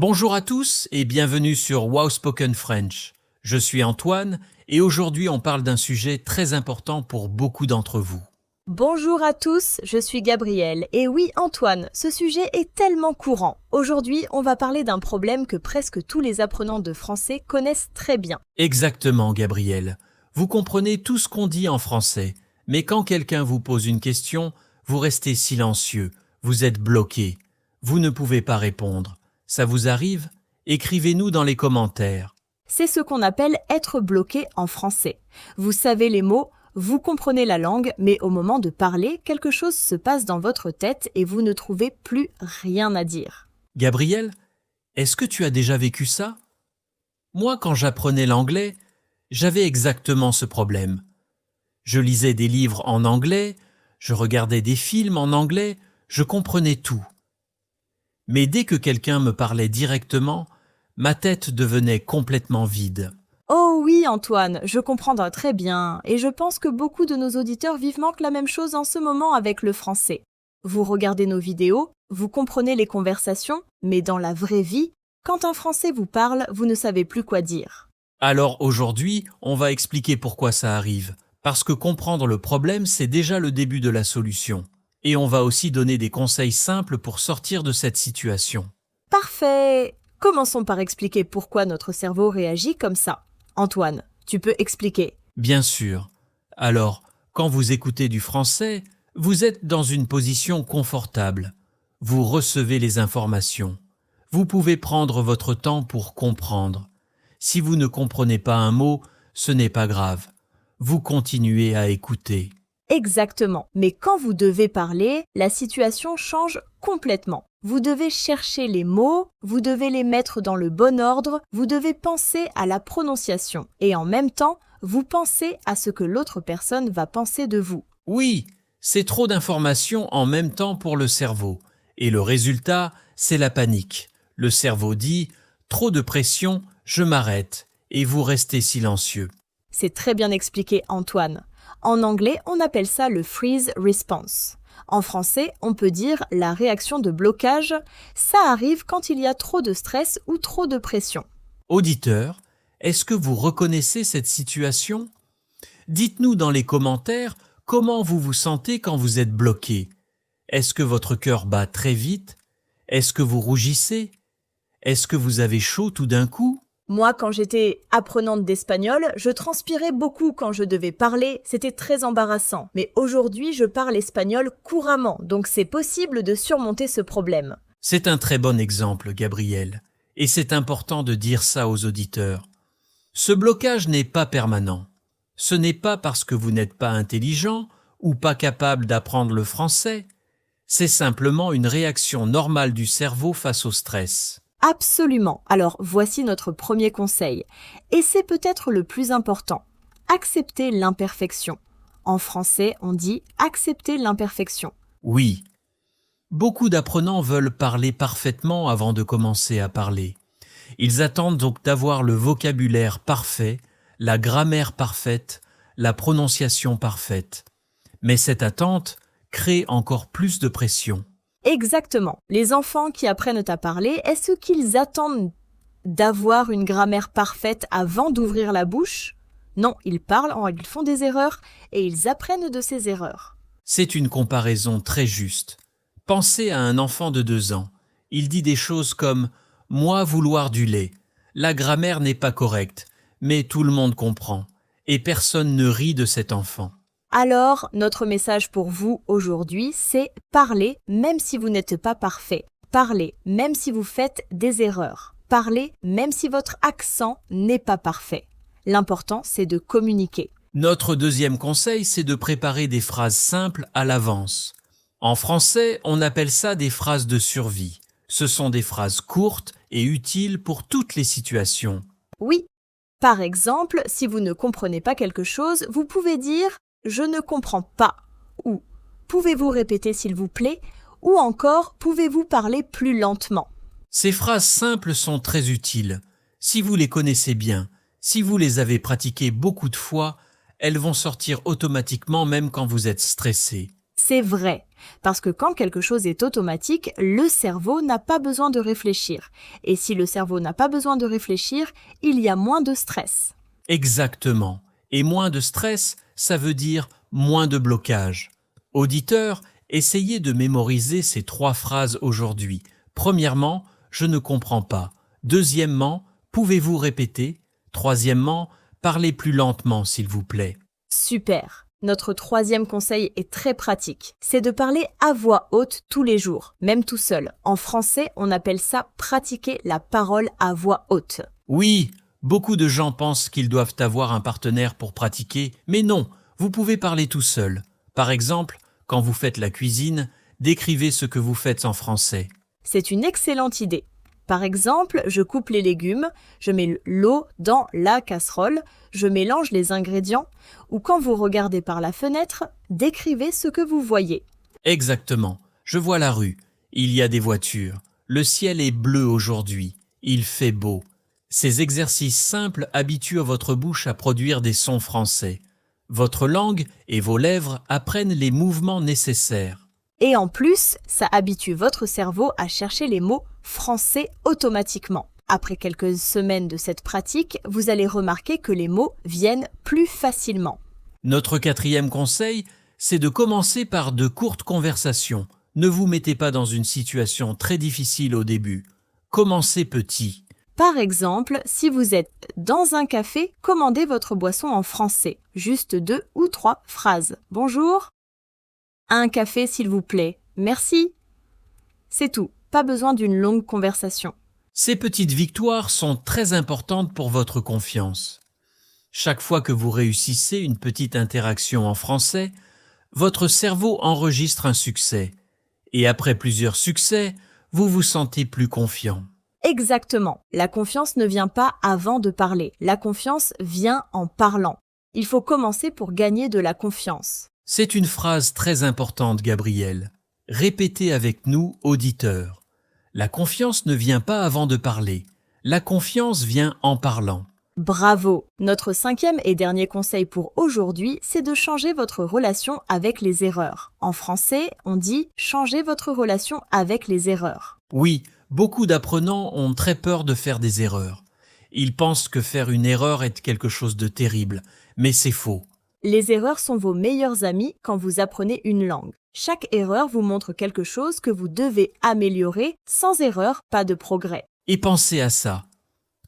Bonjour à tous et bienvenue sur Wow Spoken French. Je suis Antoine et aujourd'hui on parle d'un sujet très important pour beaucoup d'entre vous. Bonjour à tous, je suis Gabrielle. Et oui, Antoine, ce sujet est tellement courant. Aujourd'hui, on va parler d'un problème que presque tous les apprenants de français connaissent très bien. Exactement, Gabriel. Vous comprenez tout ce qu'on dit en français, mais quand quelqu'un vous pose une question, vous restez silencieux, vous êtes bloqué, vous ne pouvez pas répondre. Ça vous arrive? Écrivez-nous dans les commentaires. C'est ce qu'on appelle être bloqué en français. Vous savez les mots, vous comprenez la langue, mais au moment de parler, quelque chose se passe dans votre tête et vous ne trouvez plus rien à dire. Gabriel, est-ce que tu as déjà vécu ça? Moi, quand j'apprenais l'anglais, j'avais exactement ce problème. Je lisais des livres en anglais, je regardais des films en anglais, je comprenais tout. Mais dès que quelqu'un me parlait directement, ma tête devenait complètement vide. Oh oui, Antoine, je comprends très bien, et je pense que beaucoup de nos auditeurs vivent la même chose en ce moment avec le français. Vous regardez nos vidéos, vous comprenez les conversations, mais dans la vraie vie, quand un Français vous parle, vous ne savez plus quoi dire. Alors aujourd'hui, on va expliquer pourquoi ça arrive, parce que comprendre le problème, c'est déjà le début de la solution. Et on va aussi donner des conseils simples pour sortir de cette situation. Parfait! Commençons par expliquer pourquoi notre cerveau réagit comme ça. Antoine, tu peux expliquer. Bien sûr. Alors, quand vous écoutez du français, vous êtes dans une position confortable. Vous recevez les informations. Vous pouvez prendre votre temps pour comprendre. Si vous ne comprenez pas un mot, ce n'est pas grave. Vous continuez à écouter. Exactement. Mais quand vous devez parler, la situation change complètement. Vous devez chercher les mots, vous devez les mettre dans le bon ordre, vous devez penser à la prononciation. Et en même temps, vous pensez à ce que l'autre personne va penser de vous. Oui, c'est trop d'informations en même temps pour le cerveau. Et le résultat, c'est la panique. Le cerveau dit « trop de pression, je m'arrête » et vous restez silencieux. C'est très bien expliqué, Antoine. En anglais, on appelle ça le freeze response. En français, on peut dire la réaction de blocage. Ça arrive quand il y a trop de stress ou trop de pression. Auditeurs, est-ce que vous reconnaissez cette situation? Dites-nous dans les commentaires comment vous vous sentez quand vous êtes bloqué. Est-ce que votre cœur bat très vite? Est-ce que vous rougissez? Est-ce que vous avez chaud tout d'un coup? Moi, quand j'étais apprenante d'espagnol, je transpirais beaucoup quand je devais parler, c'était très embarrassant. Mais aujourd'hui, je parle espagnol couramment, donc c'est possible de surmonter ce problème. C'est un très bon exemple, Gabriel. Et c'est important de dire ça aux auditeurs. Ce blocage n'est pas permanent. Ce n'est pas parce que vous n'êtes pas intelligent ou pas capable d'apprendre le français. C'est simplement une réaction normale du cerveau face au stress. Absolument. Alors, voici notre premier conseil. Et c'est peut-être le plus important. Accepter l'imperfection. En français, on dit accepter l'imperfection. Oui. Beaucoup d'apprenants veulent parler parfaitement avant de commencer à parler. Ils attendent donc d'avoir le vocabulaire parfait, la grammaire parfaite, la prononciation parfaite. Mais cette attente crée encore plus de pression. Exactement. Les enfants qui apprennent à parler, est-ce qu'ils attendent d'avoir une grammaire parfaite avant d'ouvrir la bouche? Non, ils parlent, ils font des erreurs et ils apprennent de ces erreurs. C'est une comparaison très juste. Pensez à un enfant de 2 ans. Il dit des choses comme « moi vouloir du lait ». La grammaire n'est pas correcte, mais tout le monde comprend. Et personne ne rit de cet enfant. Alors, notre message pour vous aujourd'hui, c'est parler même si vous n'êtes pas parfait. Parlez même si vous faites des erreurs. Parlez même si votre accent n'est pas parfait. L'important, c'est de communiquer. Notre deuxième conseil, c'est de préparer des phrases simples à l'avance. En français, on appelle ça des phrases de survie. Ce sont des phrases courtes et utiles pour toutes les situations. Oui. Par exemple, si vous ne comprenez pas quelque chose, vous pouvez dire « je ne comprends pas » ou « pouvez-vous répéter s'il vous plaît » ou encore « pouvez-vous parler plus lentement ». Ces phrases simples sont très utiles. Si vous les connaissez bien, si vous les avez pratiquées beaucoup de fois, elles vont sortir automatiquement même quand vous êtes stressé. C'est vrai, parce que quand quelque chose est automatique, le cerveau n'a pas besoin de réfléchir. Et si le cerveau n'a pas besoin de réfléchir, il y a moins de stress. Exactement. Et moins de stress, ça veut dire moins de blocage. Auditeurs, essayez de mémoriser ces 3 phrases aujourd'hui. Premièrement, je ne comprends pas. Deuxièmement, pouvez-vous répéter? Troisièmement, parlez plus lentement, s'il vous plaît. Super! Notre 3e conseil est très pratique. C'est de parler à voix haute tous les jours, même tout seul. En français, on appelle ça pratiquer la parole à voix haute. Oui, beaucoup de gens pensent qu'ils doivent avoir un partenaire pour pratiquer, mais non, vous pouvez parler tout seul. Par exemple, quand vous faites la cuisine, décrivez ce que vous faites en français. C'est une excellente idée. Par exemple, je coupe les légumes, je mets l'eau dans la casserole, je mélange les ingrédients, ou quand vous regardez par la fenêtre, décrivez ce que vous voyez. Exactement. Je vois la rue. Il y a des voitures. Le ciel est bleu aujourd'hui. Il fait beau. Ces exercices simples habituent votre bouche à produire des sons français. Votre langue et vos lèvres apprennent les mouvements nécessaires. Et en plus, ça habitue votre cerveau à chercher les mots français automatiquement. Après quelques semaines de cette pratique, vous allez remarquer que les mots viennent plus facilement. Notre 4e conseil, c'est de commencer par de courtes conversations. Ne vous mettez pas dans une situation très difficile au début. Commencez petit. Par exemple, si vous êtes dans un café, commandez votre boisson en français. Juste 2 ou 3 phrases. Bonjour. Un café s'il vous plaît. Merci. C'est tout. Pas besoin d'une longue conversation. Ces petites victoires sont très importantes pour votre confiance. Chaque fois que vous réussissez une petite interaction en français, votre cerveau enregistre un succès. Et après plusieurs succès, vous vous sentez plus confiant. Exactement. La confiance ne vient pas avant de parler. La confiance vient en parlant. Il faut commencer pour gagner de la confiance. C'est une phrase très importante, Gabriel. Répétez avec nous, auditeurs. La confiance ne vient pas avant de parler. La confiance vient en parlant. Bravo! Notre 5e et dernier conseil pour aujourd'hui, c'est de changer votre relation avec les erreurs. En français, on dit « changer votre relation avec les erreurs ». Oui, beaucoup d'apprenants ont très peur de faire des erreurs. Ils pensent que faire une erreur est quelque chose de terrible, mais c'est faux. Les erreurs sont vos meilleurs amis quand vous apprenez une langue. Chaque erreur vous montre quelque chose que vous devez améliorer. Sans erreur, pas de progrès. Et pensez à ça.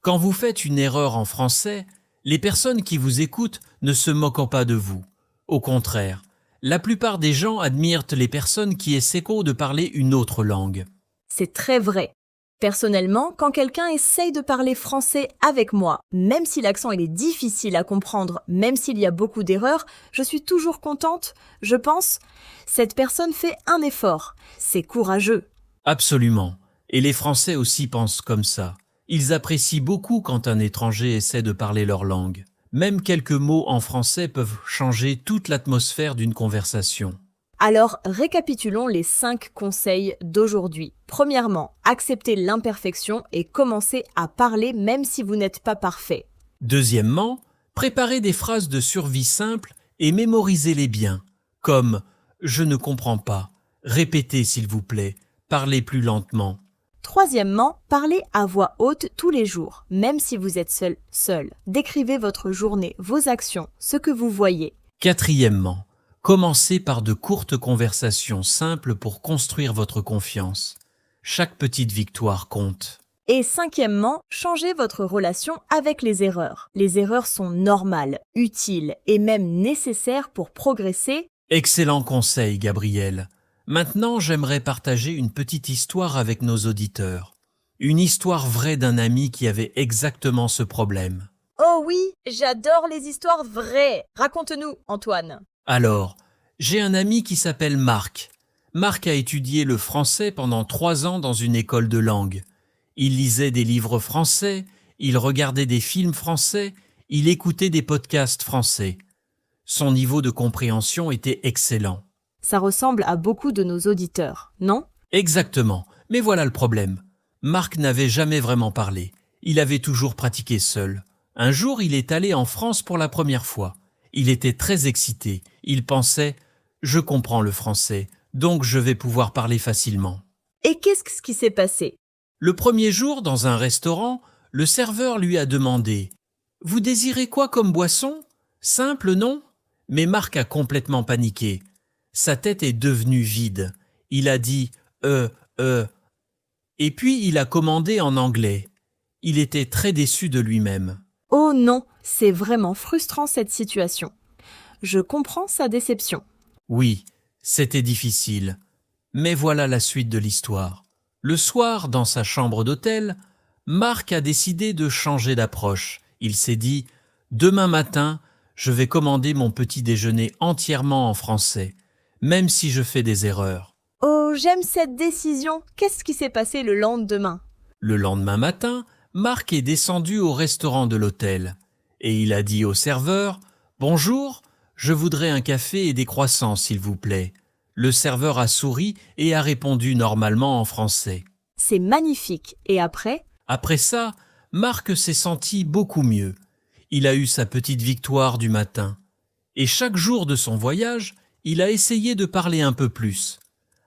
Quand vous faites une erreur en français, les personnes qui vous écoutent ne se moquent pas de vous. Au contraire, la plupart des gens admirent les personnes qui essaient de parler une autre langue. C'est très vrai. Personnellement, quand quelqu'un essaye de parler français avec moi, même si l'accent il est difficile à comprendre, même s'il y a beaucoup d'erreurs, je suis toujours contente. Je pense, cette personne fait un effort. C'est courageux. Absolument. Et les Français aussi pensent comme ça. Ils apprécient beaucoup quand un étranger essaie de parler leur langue. Même quelques mots en français peuvent changer toute l'atmosphère d'une conversation. Alors, récapitulons les 5 conseils d'aujourd'hui. Premièrement, acceptez l'imperfection et commencez à parler même si vous n'êtes pas parfait. Deuxièmement, préparez des phrases de survie simples et mémorisez-les bien, comme « je ne comprends pas »,« répétez s'il vous plaît »,« parlez plus lentement ». Troisièmement, parlez à voix haute tous les jours, même si vous êtes seul. Décrivez votre journée, vos actions, ce que vous voyez. Quatrièmement, commencez par de courtes conversations simples pour construire votre confiance. Chaque petite victoire compte. Et cinquièmement, changez votre relation avec les erreurs. Les erreurs sont normales, utiles et même nécessaires pour progresser. Excellent conseil, Gabriel. Maintenant, j'aimerais partager une petite histoire avec nos auditeurs. Une histoire vraie d'un ami qui avait exactement ce problème. Oh oui, j'adore les histoires vraies. Raconte-nous, Antoine. Alors, j'ai un ami qui s'appelle Marc. Marc a étudié le français pendant 3 ans dans une école de langue. Il lisait des livres français, il regardait des films français, il écoutait des podcasts français. Son niveau de compréhension était excellent. Ça ressemble à beaucoup de nos auditeurs, non? Exactement, mais voilà le problème. Marc n'avait jamais vraiment parlé. Il avait toujours pratiqué seul. Un jour, il est allé en France pour la première fois. Il était très excité. Il pensait « Je comprends le français, donc je vais pouvoir parler facilement. Et qu'est-ce qui s'est passé? Le premier jour, dans un restaurant, le serveur lui a demandé « Vous désirez quoi comme boisson? Simple, non ?» Mais Marc a complètement paniqué. Sa tête est devenue vide. Il a dit « Et puis il a commandé en anglais. Il était très déçu de lui-même. Oh non, c'est vraiment frustrant cette situation. Je comprends sa déception. Oui, c'était difficile. Mais voilà la suite de l'histoire. Le soir, dans sa chambre d'hôtel, Marc a décidé de changer d'approche. Il s'est dit « Demain matin, je vais commander mon petit déjeuner entièrement en français, même si je fais des erreurs. » Oh, j'aime cette décision. Qu'est-ce qui s'est passé le lendemain? Le lendemain matin, Marc est descendu au restaurant de l'hôtel et il a dit au serveur « Bonjour, je voudrais un café et des croissants, s'il vous plaît. » Le serveur a souri et a répondu normalement en français. C'est magnifique. Et après? Après ça, Marc s'est senti beaucoup mieux. Il a eu sa petite victoire du matin. Et chaque jour de son voyage, il a essayé de parler un peu plus.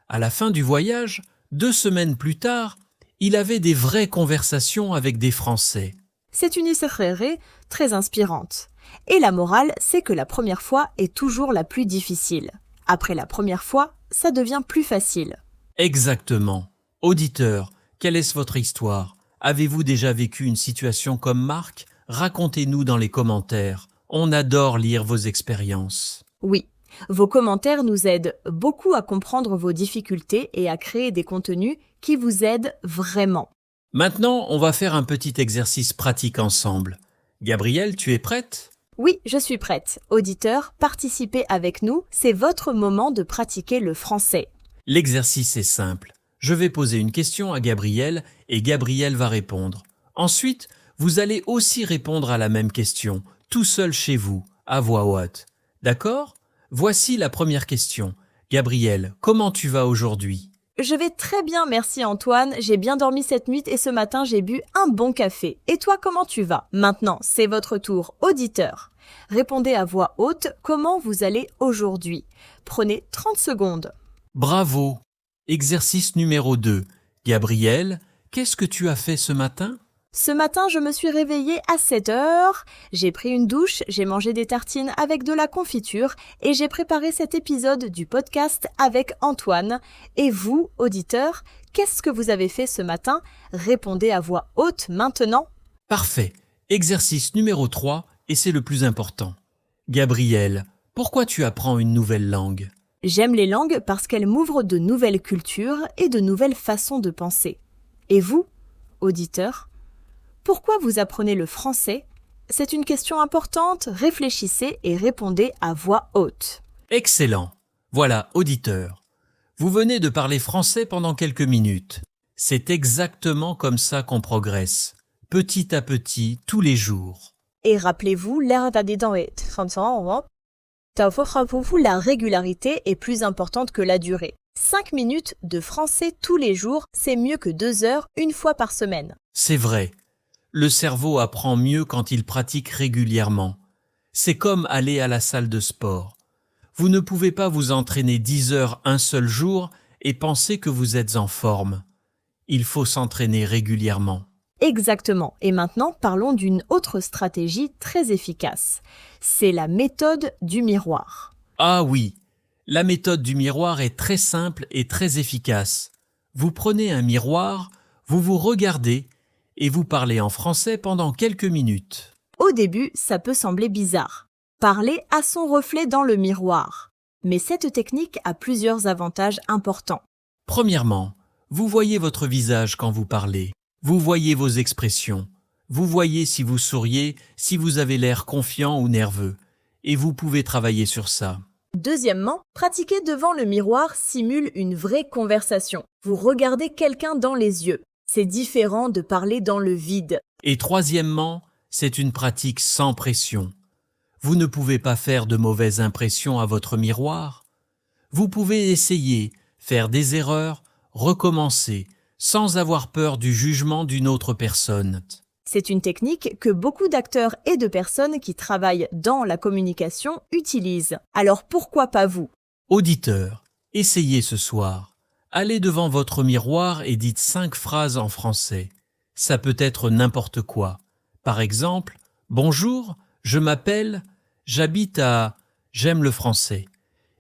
À la fin du voyage, 2 semaines plus tard, il avait des vraies conversations avec des Français. C'est une histoire très inspirante. Et la morale, c'est que la première fois est toujours la plus difficile. Après la première fois, ça devient plus facile. Exactement. Auditeurs, quelle est votre histoire? Avez-vous déjà vécu une situation comme Marc? Racontez-nous dans les commentaires. On adore lire vos expériences. Oui, vos commentaires nous aident beaucoup à comprendre vos difficultés et à créer des contenus qui vous aident vraiment. Maintenant, on va faire un petit exercice pratique ensemble. Gabrielle, tu es prête? Oui, je suis prête. Auditeurs, participez avec nous, c'est votre moment de pratiquer le français. L'exercice est simple. Je vais poser une question à Gabrielle et Gabrielle va répondre. Ensuite, vous allez aussi répondre à la même question, tout seul chez vous, à voix haute. D'accord? Voici la première question. Gabrielle, comment tu vas aujourd'hui? Je vais très bien, merci Antoine. J'ai bien dormi cette nuit et ce matin j'ai bu un bon café. Et toi, comment tu vas? Maintenant, c'est votre tour, auditeur. Répondez à voix haute comment vous allez aujourd'hui. Prenez 30 secondes. Bravo! Exercice numéro 2. Gabrielle, qu'est-ce que tu as fait ce matin? Ce matin, je me suis réveillée à 7 heures, j'ai pris une douche, j'ai mangé des tartines avec de la confiture et j'ai préparé cet épisode du podcast avec Antoine. Et vous, auditeurs, qu'est-ce que vous avez fait ce matin? Répondez à voix haute maintenant. Parfait. Exercice numéro 3 et c'est le plus important. Gabrielle, pourquoi tu apprends une nouvelle langue? J'aime les langues parce qu'elles m'ouvrent de nouvelles cultures et de nouvelles façons de penser. Et vous, auditeurs? Pourquoi vous apprenez le français? C'est une question importante, réfléchissez et répondez à voix haute. Excellent. Voilà, auditeur. Vous venez de parler français pendant quelques minutes. C'est exactement comme ça qu'on progresse, petit à petit, tous les jours. Et rappelez-vous, la régularité est plus importante que la durée. 5 minutes de français tous les jours, c'est mieux que 2 heures une fois par semaine. C'est vrai. Le cerveau apprend mieux quand il pratique régulièrement. C'est comme aller à la salle de sport. Vous ne pouvez pas vous entraîner 10 heures un seul jour et penser que vous êtes en forme. Il faut s'entraîner régulièrement. Exactement. Et maintenant, parlons d'une autre stratégie très efficace. C'est la méthode du miroir. Ah oui, la méthode du miroir est très simple et très efficace. Vous prenez un miroir, vous vous regardez et vous parlez en français pendant quelques minutes. Au début, ça peut sembler bizarre. Parler à son reflet dans le miroir. Mais cette technique a plusieurs avantages importants. Premièrement, vous voyez votre visage quand vous parlez. Vous voyez vos expressions. Vous voyez si vous souriez, si vous avez l'air confiant ou nerveux. Et vous pouvez travailler sur ça. Deuxièmement, pratiquer devant le miroir simule une vraie conversation. Vous regardez quelqu'un dans les yeux. C'est différent de parler dans le vide. Et troisièmement, c'est une pratique sans pression. Vous ne pouvez pas faire de mauvaises impressions à votre miroir. Vous pouvez essayer, faire des erreurs, recommencer, sans avoir peur du jugement d'une autre personne. C'est une technique que beaucoup d'acteurs et de personnes qui travaillent dans la communication utilisent. Alors pourquoi pas vous? Auditeur, essayez ce soir. Allez devant votre miroir et dites 5 phrases en français. Ça peut être n'importe quoi. Par exemple, bonjour, je m'appelle, j'habite à, j'aime le français.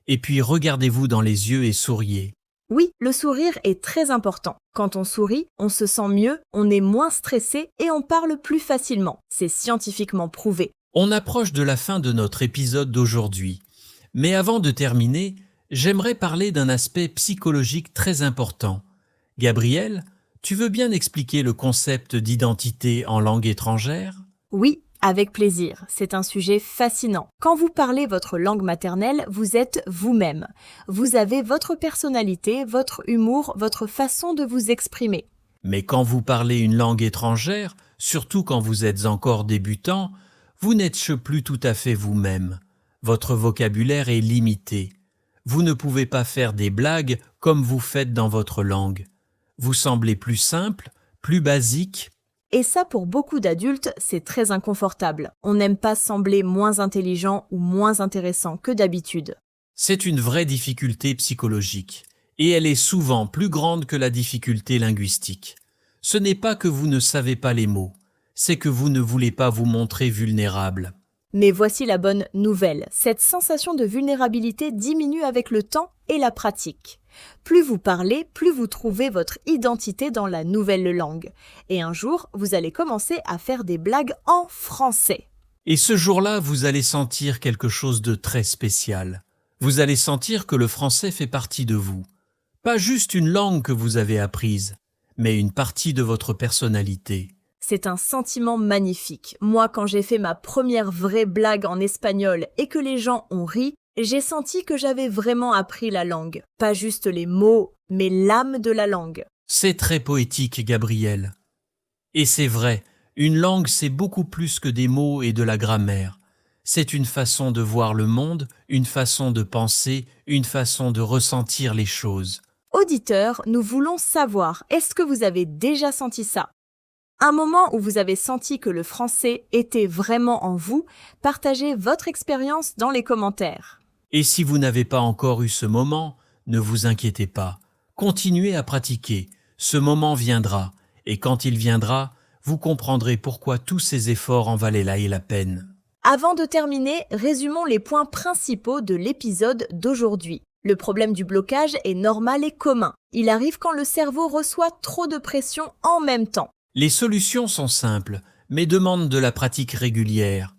Et puis regardez-vous dans les yeux et souriez. Oui, le sourire est très important. Quand on sourit, on se sent mieux, on est moins stressé et on parle plus facilement. C'est scientifiquement prouvé. On approche de la fin de notre épisode d'aujourd'hui. Mais avant de terminer, j'aimerais parler d'un aspect psychologique très important. Gabriel, tu veux bien expliquer le concept d'identité en langue étrangère ? Oui, avec plaisir. C'est un sujet fascinant. Quand vous parlez votre langue maternelle, vous êtes vous-même. Vous avez votre personnalité, votre humour, votre façon de vous exprimer. Mais quand vous parlez une langue étrangère, surtout quand vous êtes encore débutant, vous n'êtes plus tout à fait vous-même. Votre vocabulaire est limité. Vous ne pouvez pas faire des blagues comme vous faites dans votre langue. Vous semblez plus simple, plus basique. Et ça, pour beaucoup d'adultes, c'est très inconfortable. On n'aime pas sembler moins intelligent ou moins intéressant que d'habitude. C'est une vraie difficulté psychologique, et elle est souvent plus grande que la difficulté linguistique. Ce n'est pas que vous ne savez pas les mots, c'est que vous ne voulez pas vous montrer vulnérable. Mais voici la bonne nouvelle. Cette sensation de vulnérabilité diminue avec le temps et la pratique. Plus vous parlez, plus vous trouvez votre identité dans la nouvelle langue. Et un jour, vous allez commencer à faire des blagues en français. Et ce jour-là, vous allez sentir quelque chose de très spécial. Vous allez sentir que le français fait partie de vous. Pas juste une langue que vous avez apprise, mais une partie de votre personnalité. C'est un sentiment magnifique. Moi, quand j'ai fait ma première vraie blague en espagnol et que les gens ont ri, j'ai senti que j'avais vraiment appris la langue. Pas juste les mots, mais l'âme de la langue. C'est très poétique, Gabriel. Et c'est vrai, une langue, c'est beaucoup plus que des mots et de la grammaire. C'est une façon de voir le monde, une façon de penser, une façon de ressentir les choses. Auditeurs, nous voulons savoir, est-ce que vous avez déjà senti ça ? Un moment où vous avez senti que le français était vraiment en vous, partagez votre expérience dans les commentaires. Et si vous n'avez pas encore eu ce moment, ne vous inquiétez pas. Continuez à pratiquer. Ce moment viendra. Et quand il viendra, vous comprendrez pourquoi tous ces efforts en valaient la peine. Avant de terminer, résumons les points principaux de l'épisode d'aujourd'hui. Le problème du blocage est normal et commun. Il arrive quand le cerveau reçoit trop de pression en même temps. Les solutions sont simples, mais demandent de la pratique régulière.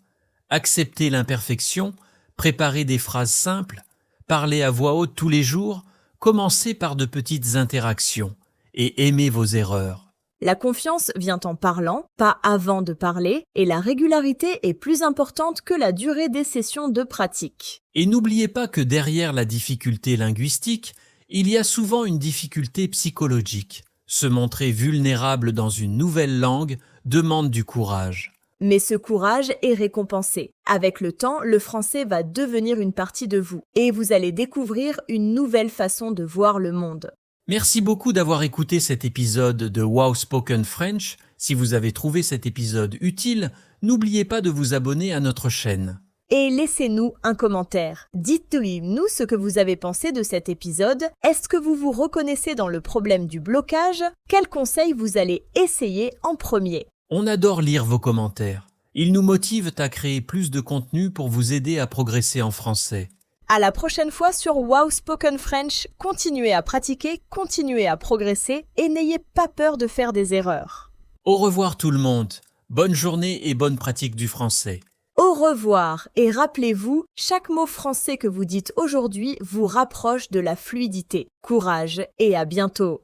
Accepter l'imperfection, préparer des phrases simples, parler à voix haute tous les jours, commencer par de petites interactions et aimer vos erreurs. La confiance vient en parlant, pas avant de parler, et la régularité est plus importante que la durée des sessions de pratique. Et n'oubliez pas que derrière la difficulté linguistique, il y a souvent une difficulté psychologique. Se montrer vulnérable dans une nouvelle langue demande du courage. Mais ce courage est récompensé. Avec le temps, le français va devenir une partie de vous et vous allez découvrir une nouvelle façon de voir le monde. Merci beaucoup d'avoir écouté cet épisode de Wow Spoken French. Si vous avez trouvé cet épisode utile, n'oubliez pas de vous abonner à notre chaîne. Et laissez-nous un commentaire. Dites-nous ce que vous avez pensé de cet épisode. Est-ce que vous vous reconnaissez dans le problème du blocage ? Quels conseils vous allez essayer en premier ? On adore lire vos commentaires. Ils nous motivent à créer plus de contenu pour vous aider à progresser en français. À la prochaine fois sur Wow Spoken French. Continuez à pratiquer, continuez à progresser et n'ayez pas peur de faire des erreurs. Au revoir tout le monde. Bonne journée et bonne pratique du français. Au revoir et rappelez-vous, chaque mot français que vous dites aujourd'hui vous rapproche de la fluidité. Courage et à bientôt.